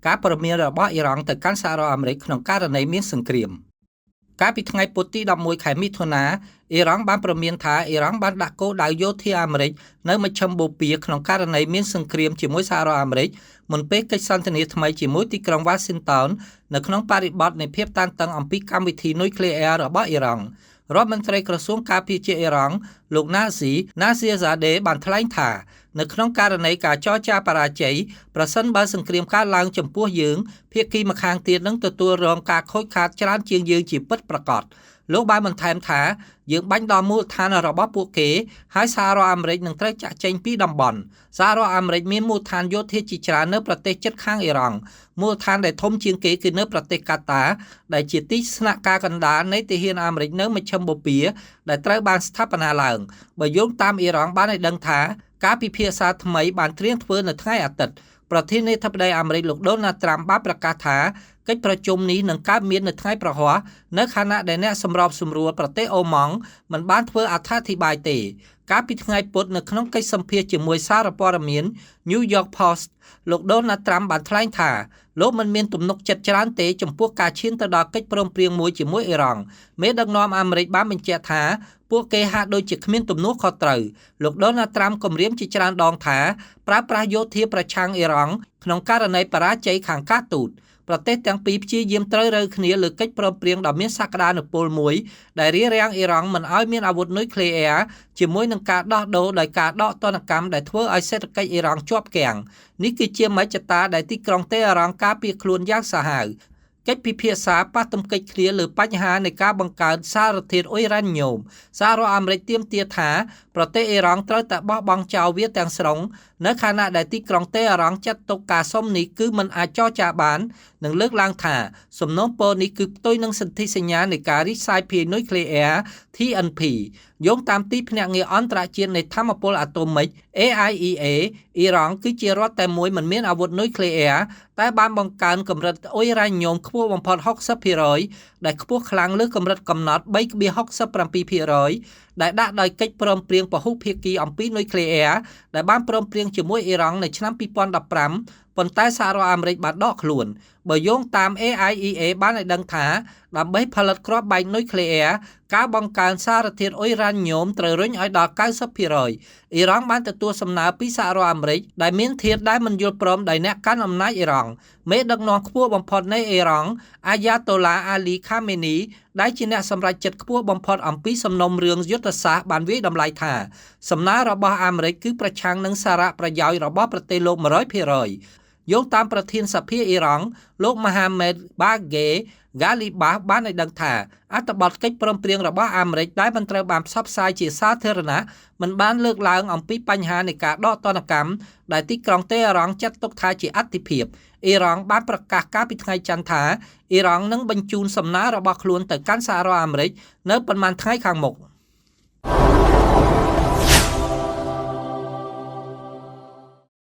ការព្រមានរបស់អ៊ីរ៉ង់ទៅកាន់សហរដ្ឋអាមេរិកក្នុងករណីមានសង្គ្រាមកាលពីថ្ងៃពុធទី11ខែមិថុនាអ៊ីរ៉ង់បានព្រមានថាអ៊ីរ៉ង់បានដាក់គោលដៅយោធាអាមេរិកនៅមជ្ឈិមបូព៌ាក្នុងករណីមានសង្គ្រាមជាមួយសហរដ្ឋអាមេរិកមុនពេលកិច្ចសន្ទនាថ្មីជាមួយទីក្រុង Washington នៅក្នុងបរិបទនៃភាពតានតឹងអំពីកម្មវិធីនុយក្លេអ៊ែររបស់អ៊ីរ៉ង់រដ្ឋមន្ត្រីក្រសួងការពារជាតិអ៊ីរ៉ង់លោកណាស៊ីហ្សាដេបានថ្លែងថានៅក្នុងករណីការចរចាបរាជ័យប្រសិនបើសង្គ្រាមកើតឡើងចំពោះយើងភាគីម្ខាងទៀតនឹងទទួលរងការខូចខាតច្រើនជាងយើងជាពិតប្រាកដលោកបានបន្ថែមថាយើងបាញ់ដល់មូលដ្ឋានរបស់ពួកគេហើយសហរដ្ឋអាមេរិកនឹងត្រូវចាក់ចែងពីតំបន់សហរដ្ឋអាមេរិកមានមូលដ្ឋានយោធាជាច្រើននៅប្រទេសជិតខាងអ៊ីរ៉ង់មូលដ្ឋានដែលធំជាងគេគឺនៅប្រទេសកាតាដែលជាទីស្នាក់ការកណ្ដាលនៃទាហានអាមេរិកនៅមជ្ឈិមបូព៌ាដែលត្រូវបានស្ថាបនាឡើងបើយោងតាមអ៊ីរ៉ង់បានឲ្យដឹងថាការពិភាក្សាថ្មីបានត្រៀមធ្វើនៅថ្ងៃអាទិត្យប្រធានាធិបតីអាមេរិកលោកដូណាល់ត្រាំបានប្រកាសថាកិច្ចប្រជុំនេះនឹងកើតមាននៅថ្ងៃប្រហ័សនៅខណៈដែលអ្នកសម្របសម្រួលប្រទេសអូម៉ង់មិនបានធ្វើអត្ថាធិប្បាយទេកាលពីថ្ងៃពុធនៅក្នុងកិច្ចសម្ភាសជាមួយសារព័ត៌មាន New York Post លោកដូណាល់ត្រាំបានថ្លែងថាលោកមិនមានទំនុកចិត្តច្រើនទេចំពោះការឈានទៅដល់កិច្ចព្រមព្រៀងមួយជាមួយអ៊ីរ៉ង់មេដឹកនាំអាមេរិកបានបញ្ជាក់ថាពួកគេហាក់ដូចជាគ្មានទំនួលខុសត្រូវលោកដូណាល់ត្រាំគម្រាមជាច្រើនដងថាប្រើប្រាស់យោធាប្រឆាំងអ៊ីរ៉ង់ក្នុងករណីបរាជ័យខាងការទូតប្រទេសទាំងពីរព្យាយាមត្រូវរើគ្នាលើកិច្ចព្រមព្រៀងដ៏មានសក្តានុពលមួយដែលរារាំងអ៊ីរ៉ង់មិនឲ្យមានអាវុធនុយក្លេអ៊ែរជាមួយនឹងការដោះដូរដោយការដកទណ្ឌកម្មដែលធ្វើឲ្យសេដ្ឋកិច្ចអ៊ីរ៉ង់ជាប់គាំងនេះគឺជាមជ្ឈតាដែលទីក្រុងតេហ៍រ៉ង់ការពារខ្លួនយ៉ាងសាហាវកិច្ចពិភាក្សាប៉ះទង្គិចគ្នាលើបញ្ហានៃការបង្កើតសារធាតុអ៊ុយរ៉ាញញ៉ូមសហរដ្ឋអាមេរិកទាមទារថាប្រទេសអ៊ីរ៉ង់ត្រូវតែបោះបង់ចោលវាទាំងស្រុងនៅខណៈដែលទីក្រុងតេហ៍រ៉ង់ចាត់ទុកការសុំនេះគឺមិនអាចចរចាបាននិងលើកឡើងថាសំណូមពរនេះគឺផ្ទុយនឹងសន្ធិសញ្ញានៃការរីកសាយភាយនុយក្លេអ៊ែរ TNP យោងតាមទីភ្នាក់ងារអន្តរជាតិនៃថាមពលអាតូមិក AIEA អ៊ីរ៉ង់គឺជារដ្ឋតែមួយមិនមានអាវុធនុយក្លេអ៊ែរតែបានបង្កើនកម្រិតអ៊ុយរ៉ាញញ៉ូមខ្ពស់បំផុត 60% ដែលខ្ពស់ខ្លាំងលើសកម្រិតកំណត់ 3.67% ដែលដាក់ដោយកិច្ចព្រមព្រៀងពហុភាគីអំពីនុយក្លេអ៊ែរដែលបានព្រមព្រៀងជាមួយអ៊ីរ៉ង់នៅឆ្នាំ2015ប៉ុន្តែសហរដ្ឋអាមេរិកបានដកខ្លួនបើយោងតាម AIEA បានឲ្យដឹងថាដើម្បីផលិតគ្រាប់បែកនុយក្លេអ៊ែរការបង្កើនសារធាតុអ៊ុយរ៉ាញញ៉ូមត្រូវរុញឲ្យដល់ 90% អ៊ីរ៉ង់បានទទួលសំណើពីសហរដ្ឋអាមេរិកដែលមានធាតុដែលមិនយល់ព្រមដោយអ្នកកាន់អំណាចអ៊ីរ៉ង់មេដឹកនាំខ្ពស់បំផុតនៃអ៊ីរ៉ង់អាយ៉ាតូឡាអាលីខាមេនីដែលជាអ្នកសម្រេចចិត្តខ្ពស់បំផុតអំពីសំណុំរឿងយុទ្ធសាស្ត្របានវាយតម្លៃថាសំណើរបស់អាមេរិកគឺប្រឆាំងនឹងសារៈប្រយោជន៍របស់ប្រទេសលោក 100%យោងតាមប្រធានសភាអ៊ីរ៉ង់លោកម៉ាហាម៉េតបាហ្គេហ្គាលីបាបានឲ្យដឹងថាអត្ថបទកិច្ចព្រមព្រៀងរបស់អាមេរិកដែលមិនត្រូវបានផ្សព្វផ្សាយជាសាធារណៈមិនបានលើកឡើងអំពីបញ្ហានៃការដកទណ្ឌកម្មដែលទីក្រុងតេហ៍រ៉ង់ចាត់ទុកថាជាអត្ថិភាពអ៊ីរ៉ង់បានប្រកាសកាលពីថ្ងៃច័ន្ទថាអ៊ីរ៉ង់នឹងបញ្ជូនសំណើរបស់ខ្លួនទៅកាន់សហរដ្ឋអាមេរិកនៅប៉ុន្មានថ្ងៃខាងមុខ